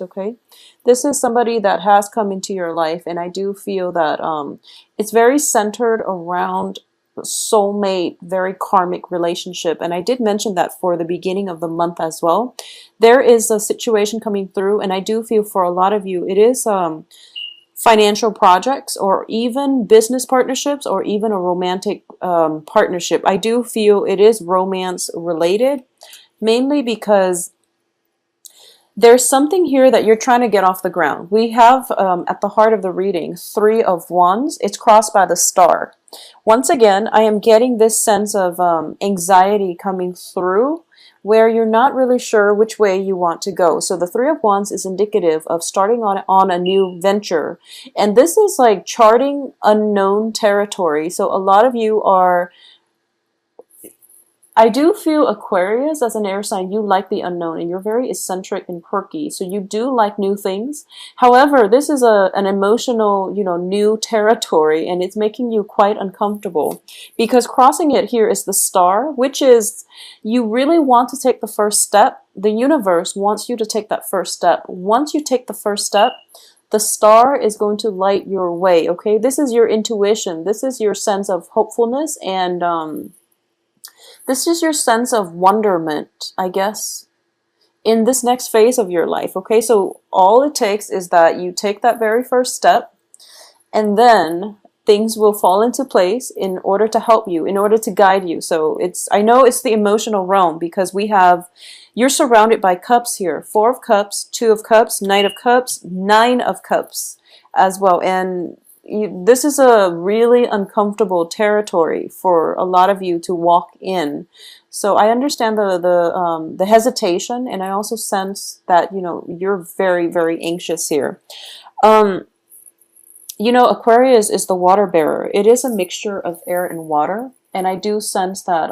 okay? This is somebody that has come into your life, and I do feel that it's very centered around soulmate, very karmic relationship. And I did mention that for the beginning of the month as well. There is a situation coming through, and I do feel for a lot of you, it is financial projects or even business partnerships or even a romantic partnership. I do feel it is romance related, mainly because there's something here that you're trying to get off the ground. We have at the heart of the reading, Three of Wands. It's crossed by the star. Once again, I am getting this sense of anxiety coming through where you're not really sure which way you want to go. So the Three of Wands is indicative of starting on a new venture. And this is like charting unknown territory. So a lot of you are, I do feel Aquarius as an air sign, you like the unknown and you're very eccentric and quirky. So you do like new things. However, this is an emotional, new territory, and it's making you quite uncomfortable because crossing it here is the star, which is you really want to take the first step. The universe wants you to take that first step. Once you take the first step, the star is going to light your way, okay? This is your intuition. This is your sense of hopefulness and this is your sense of wonderment, I guess, in this next phase of your life, okay? So all it takes is that you take that very first step, and then things will fall into place in order to help you, in order to guide you. So I know it's the emotional realm because you're surrounded by cups here. Four of Cups, Two of Cups, Knight of Cups, Nine of Cups as well. And this is a really uncomfortable territory for a lot of you to walk in. So I understand the hesitation, and I also sense that you're very, very anxious here. Aquarius is the water bearer. It is a mixture of air and water, and I do sense that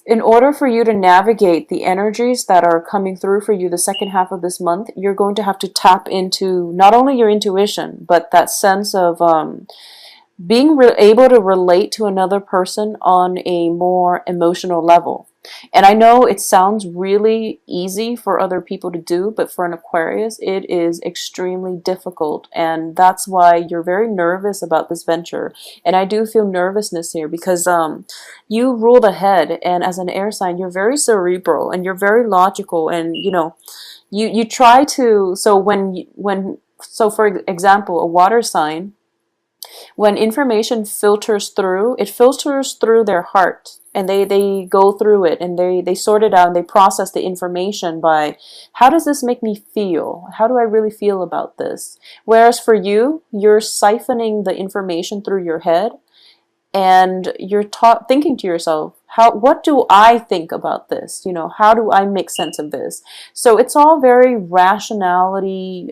in order for you to navigate the energies that are coming through for you the second half of this month, you're going to have to tap into not only your intuition, but that sense of being able to relate to another person on a more emotional level. And I know it sounds really easy for other people to do, but for an Aquarius, it is extremely difficult. And that's why you're very nervous about this venture. And I do feel nervousness here because you rule the head. And as an air sign, you're very cerebral and you're very logical. And, you try to, so for example, a water sign, when information filters through, it filters through their heart, and they go through it and they sort it out and they process the information by how does this make me feel? How do I really feel about this? Whereas for you, you're siphoning the information through your head and you're thinking to yourself, what do I think about this? How do I make sense of this? So it's all very rationality,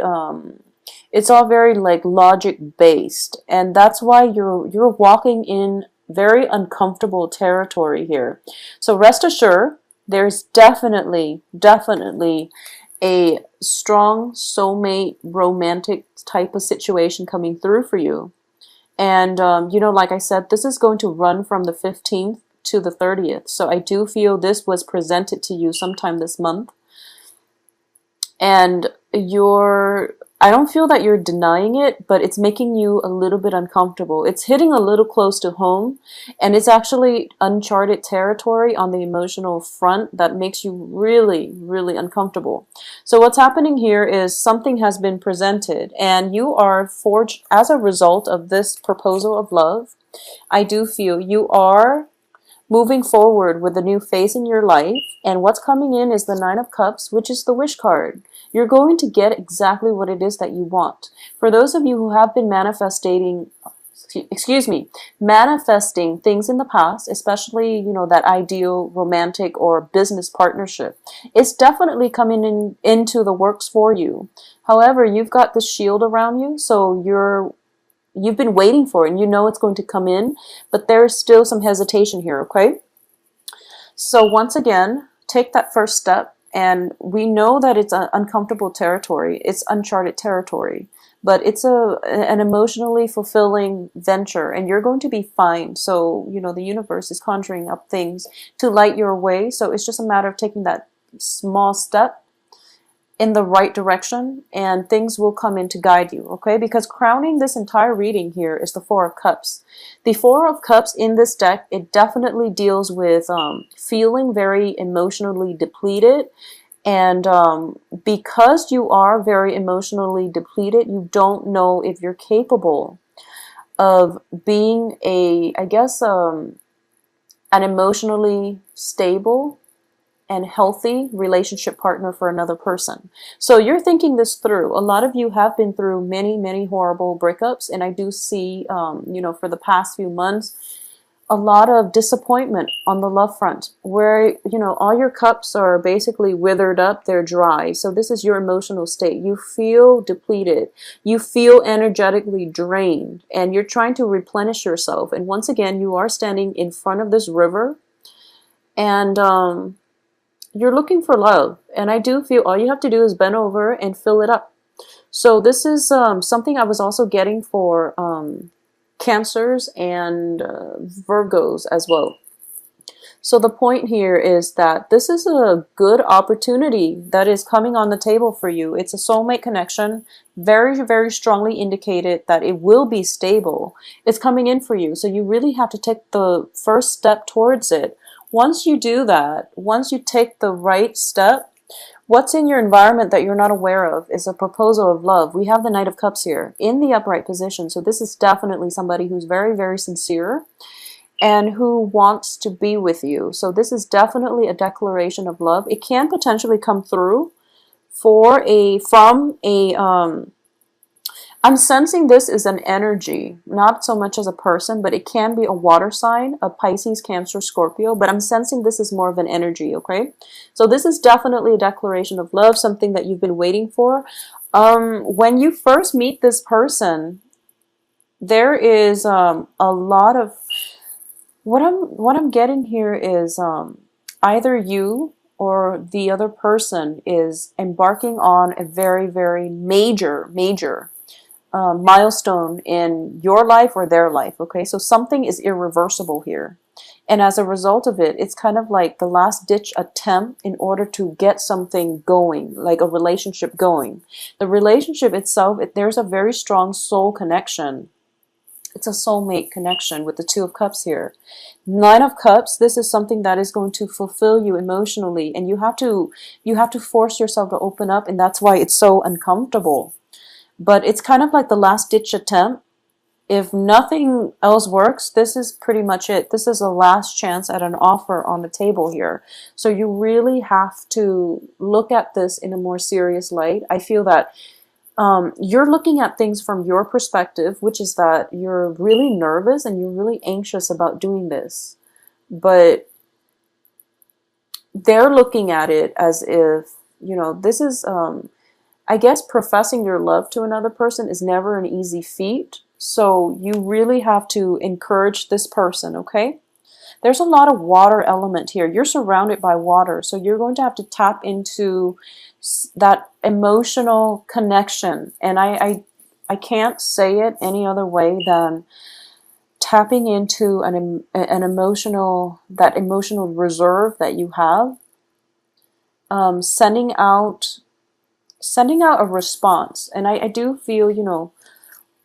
it's all very like logic based, and that's why you're walking in very uncomfortable territory here. So rest assured, there's definitely a strong soulmate romantic type of situation coming through for you. And like I said, this is going to run from the 15th to the 30th. So I do feel this was presented to you sometime this month. And I don't feel that you're denying it, but it's making you a little bit uncomfortable. It's hitting a little close to home, and it's actually uncharted territory on the emotional front that makes you really, really uncomfortable. So what's happening here is something has been presented, and you are forged as a result of this proposal of love. I do feel you are moving forward with a new phase in your life, and what's coming in is the Nine of Cups, which is the wish card. You're going to get exactly what it is that you want. For those of you who have been manifesting things in the past, especially, that ideal romantic or business partnership, it's definitely coming into the works for you. However, you've got this shield around you, so you've been waiting for it and you know it's going to come in, but there's still some hesitation here, okay? So once again, take that first step, and we know that it's an uncomfortable territory. It's uncharted territory, but it's an emotionally fulfilling venture, and you're going to be fine. So, the universe is conjuring up things to light your way. So it's just a matter of taking that small step in the right direction, and things will come in to guide you, okay? Because crowning this entire reading here is the Four of Cups. The Four of Cups in this deck, it definitely deals with feeling very emotionally depleted. And because you are very emotionally depleted, you don't know if you're capable of being I guess, an emotionally stable and healthy relationship partner for another person. So you're thinking this through. A lot of you have been through many, many horrible breakups, and I do see, for the past few months, a lot of disappointment on the love front, where, all your cups are basically withered up, they're dry. So this is your emotional state. You feel depleted, you feel energetically drained, and you're trying to replenish yourself. And once again, you are standing in front of this river, and you're looking for love, and I do feel all you have to do is bend over and fill it up. So this is something I was also getting for Cancers and Virgos as well. So the point here is that this is a good opportunity that is coming on the table for you. It's a soulmate connection, very, very strongly indicated that it will be stable. It's coming in for you. So you really have to take the first step towards it. Once you do that, once you take the right step, what's in your environment that you're not aware of is a proposal of love. We have the Knight of Cups here in the upright position. So this is definitely somebody who's very, very sincere and who wants to be with you. So this is definitely a declaration of love. It can potentially come through from a I'm sensing this is an energy, not so much as a person, but it can be a water sign, a Pisces, Cancer, Scorpio, but I'm sensing this is more of an energy, okay? So this is definitely a declaration of love, something that you've been waiting for. When you first meet this person, there is a lot of what I'm getting here is either you or the other person is embarking on a very, very major milestone in your life or their life, okay? So something is irreversible here. And as a result of it, it's kind of like the last ditch attempt in order to get something going, like a relationship going. The relationship itself, there's a very strong soul connection. It's a soulmate connection with the Two of Cups here. Nine of Cups, this is something that is going to fulfill you emotionally, and you have to force yourself to open up, and that's why it's so uncomfortable. But it's kind of like the last ditch attempt. If nothing else works, this is pretty much it. This is a last chance at an offer on the table here. So you really have to look at this in a more serious light. I feel that you're looking at things from your perspective, which is that you're really nervous and you're really anxious about doing this. But they're looking at it as if, this is, I guess professing your love to another person is never an easy feat. So you really have to encourage this person, okay? There's a lot of water element here. You're surrounded by water, so you're going to have to tap into that emotional connection. And I can't say it any other way than tapping into an emotional reserve that you have, sending out a response. And I do feel,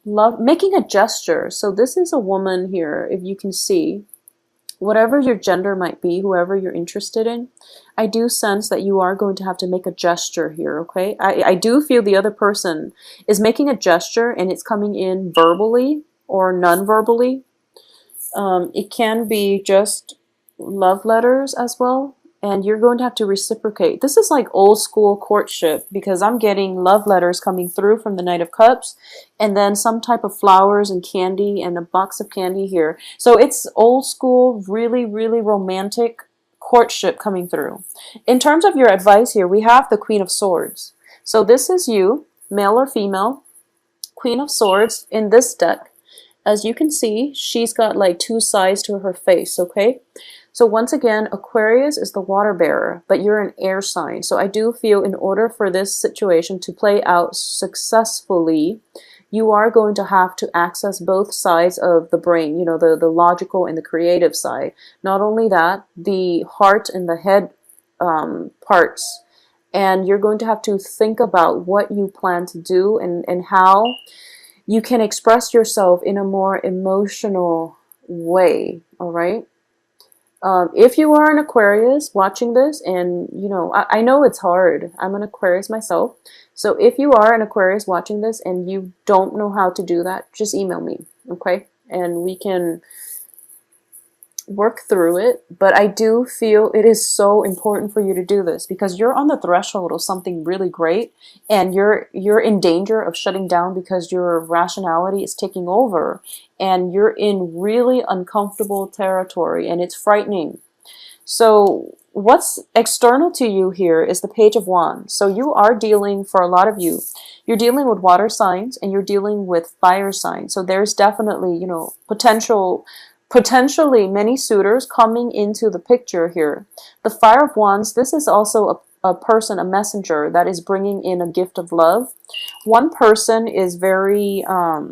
love, making a gesture. So this is a woman here, if you can see, whatever your gender might be, whoever you're interested in, I do sense that you are going to have to make a gesture here, okay? I do feel the other person is making a gesture, and it's coming in verbally or non-verbally. It can be just love letters as well, and you're going to have to reciprocate. This is like old school courtship, because I'm getting love letters coming through from the Knight of Cups, and then some type of flowers and candy and a box of candy here. So it's old school, really, really romantic courtship coming through. In terms of your advice here, we have the Queen of Swords. So this is you, male or female, Queen of Swords in this deck. As you can see, she's got like two sides to her face, okay? So once again, Aquarius is the water bearer, but you're an air sign. So I do feel in order for this situation to play out successfully, you are going to have to access both sides of the brain, the logical and the creative side. Not only that, the heart and the head parts And you're going to have to think about what you plan to do, and how you can express yourself in a more emotional way. All right. If you are an Aquarius watching this, and you know, I know it's hard. I'm an Aquarius myself. So if you are an Aquarius watching this and you don't know how to do that, just email me, okay? And we can work through it. But I do feel it is so important for you to do this, because you're on the threshold of something really great, and you're in danger of shutting down because your rationality is taking over, and you're in really uncomfortable territory, and it's frightening. So what's external to you here is the Page of Wands. So you are dealing, for a lot of you, you're dealing with water signs and you're dealing with fire signs. So there's definitely, you know, potentially many suitors coming into the picture here. The Fire of Wands, this is also a person, a messenger that is bringing in a gift of love. One person is very, I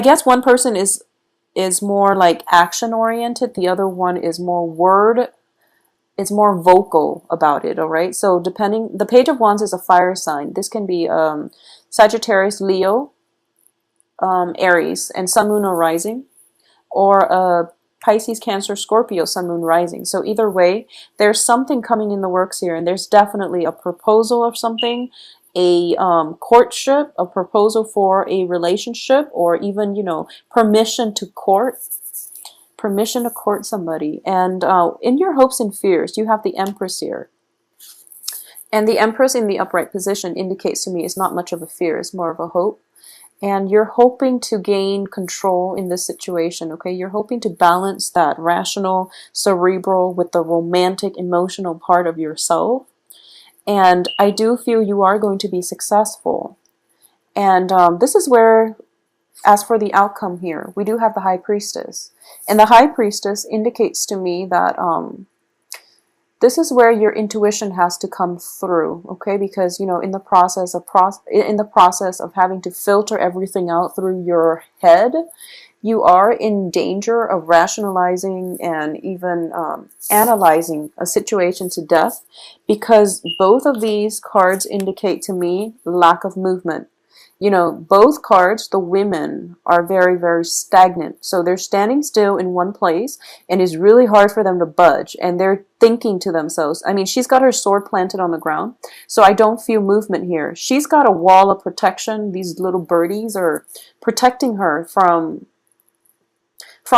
guess one person is more like action oriented. The other one is more vocal about it. All right. So depending, the Page of Wands is a fire sign. This can be Sagittarius, Leo, Aries, and Sun, Moon, or Rising, or Pisces, Cancer, Scorpio, Sun, Moon, Rising. So either way, there's something coming in the works here, and there's definitely a proposal of something, a courtship, a proposal for a relationship, or even, you know, permission to court somebody. And in your hopes and fears, you have the Empress here. And the Empress in the upright position indicates to me it's not much of a fear, it's more of a hope. And you're hoping to gain control in this situation, okay? You're hoping to balance that rational, cerebral with the romantic, emotional part of yourself. And I do feel you are going to be successful. And this is where, as for the outcome here, we do have the High Priestess. And the High Priestess indicates to me that this is where your intuition has to come through, okay? Because, you know, in the process of having to filter everything out through your head, you are in danger of rationalizing and even analyzing a situation to death, because both of these cards indicate to me lack of movement. You know, both cards, the women are very, very stagnant. So they're standing still in one place, and it's really hard for them to budge. And they're thinking to themselves, I mean, she's got her sword planted on the ground, so I don't feel movement here. She's got a wall of protection. These little birdies are protecting her from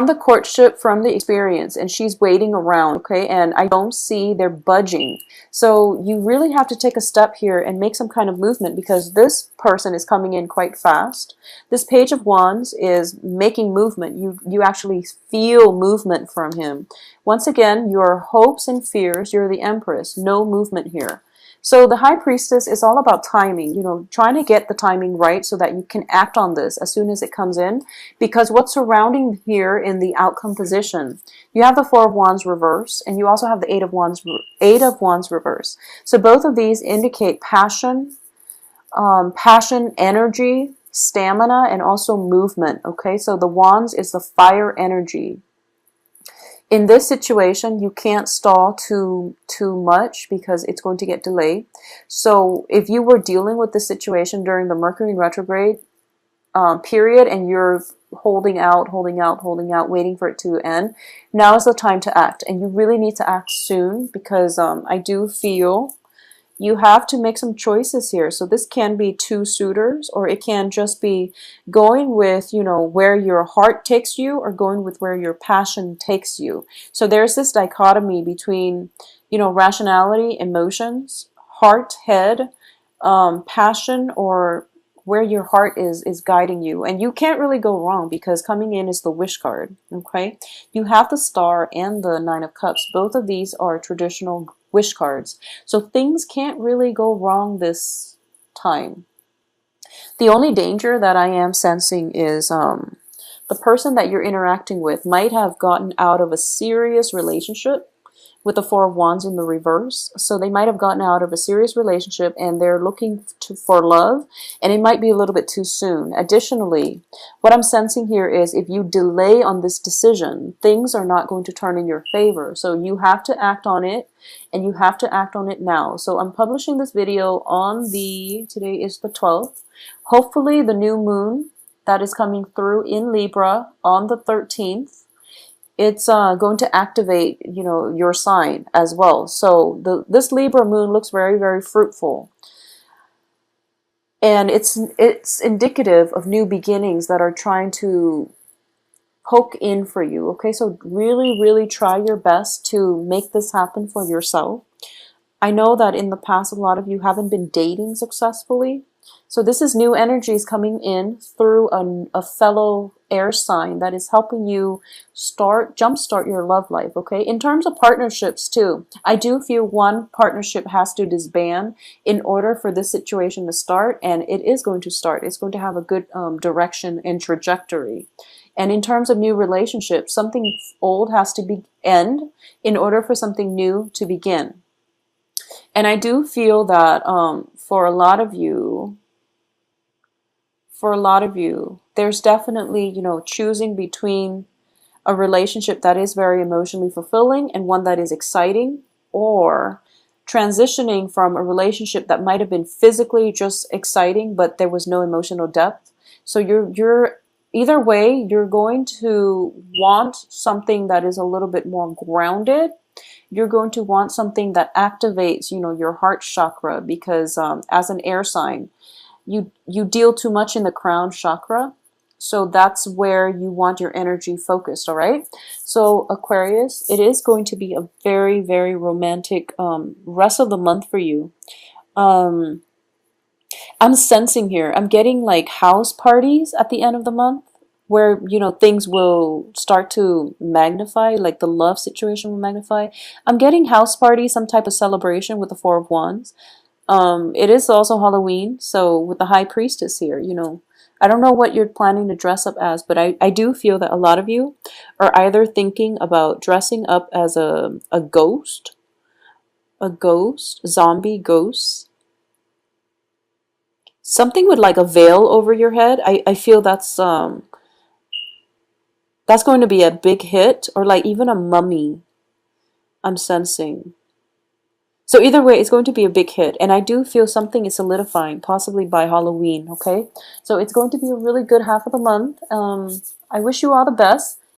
the courtship, from the experience, and she's waiting around, okay? And I don't see they're budging. So you really have to take a step here and make some kind of movement, because this person is coming in quite fast. This Page of Wands is making movement. You actually feel movement from him. Once again, your hopes and fears, you're the Empress, no movement here. So the High Priestess is all about timing, you know, trying to get the timing right so that you can act on this as soon as it comes in. Because what's surrounding here in the outcome position, you have the Four of Wands reverse, and you also have the Eight of Wands reverse. So both of these indicate passion, energy, stamina, and also movement, okay? So the Wands is the fire energy. In this situation, you can't stall too much, because it's going to get delayed. So if you were dealing with this situation during the Mercury retrograde period, and you're holding out, waiting for it to end, now is the time to act. And you really need to act soon, because I do feel you have to make some choices here. So this can be two suitors, or it can just be going with, you know, where your heart takes you, or going with where your passion takes you. So there's this dichotomy between, you know, rationality, emotions, heart, head, passion, or where your heart is guiding you. And you can't really go wrong, because coming in is the Wish card, okay? You have the Star and the Nine of Cups. Both of these are traditional wish cards. So things can't really go wrong this time. The only danger that I am sensing is the person that you're interacting with might have gotten out of a serious relationship, with the Four of Wands in the reverse. So they might have gotten out of a serious relationship and they're looking for love, and it might be a little bit too soon. Additionally, what I'm sensing here is if you delay on this decision, things are not going to turn in your favor. So you have to act on it, and you have to act on it now. So I'm publishing this video on today is the 12th. Hopefully the new moon that is coming through in Libra on the 13th, it's going to activate, your sign as well. So this Libra moon looks very, very fruitful. And it's indicative of new beginnings that are trying to poke in for you. Okay, so really, really try your best to make this happen for yourself. I know that in the past, a lot of you haven't been dating successfully. So this is new energies coming in through a fellow air sign that is helping you jumpstart your love life, okay? In terms of partnerships too, I do feel one partnership has to disband in order for this situation to start, and it is going to start. It's going to have a good direction and trajectory. And in terms of new relationships, something old has to end in order for something new to begin. And I do feel that for a lot of you, there's definitely, choosing between a relationship that is very emotionally fulfilling and one that is exciting, or transitioning from a relationship that might have been physically just exciting, but there was no emotional depth. So you're either way, you're going to want something that is a little bit more grounded. You're going to want something that activates, your heart chakra, because as an air sign, you deal too much in the crown chakra. So that's where you want your energy focused, all right? So Aquarius, it is going to be a very, very romantic rest of the month for you. I'm sensing here, I'm getting like house parties at the end of the month, where things will start to magnify, like the love situation will magnify. I'm getting house party, some type of celebration with the Four of Wands. It is also Halloween, so with the High Priestess here, I don't know what you're planning to dress up as, but I do feel that a lot of you are either thinking about dressing up as a ghost, zombie ghost, something with like a veil over your head. I feel that's going to be a big hit, or like even a mummy, I'm sensing. So either way, it's going to be a big hit. And I do feel something is solidifying, possibly by Halloween, okay? So it's going to be a really good half of the month. I wish you all the best.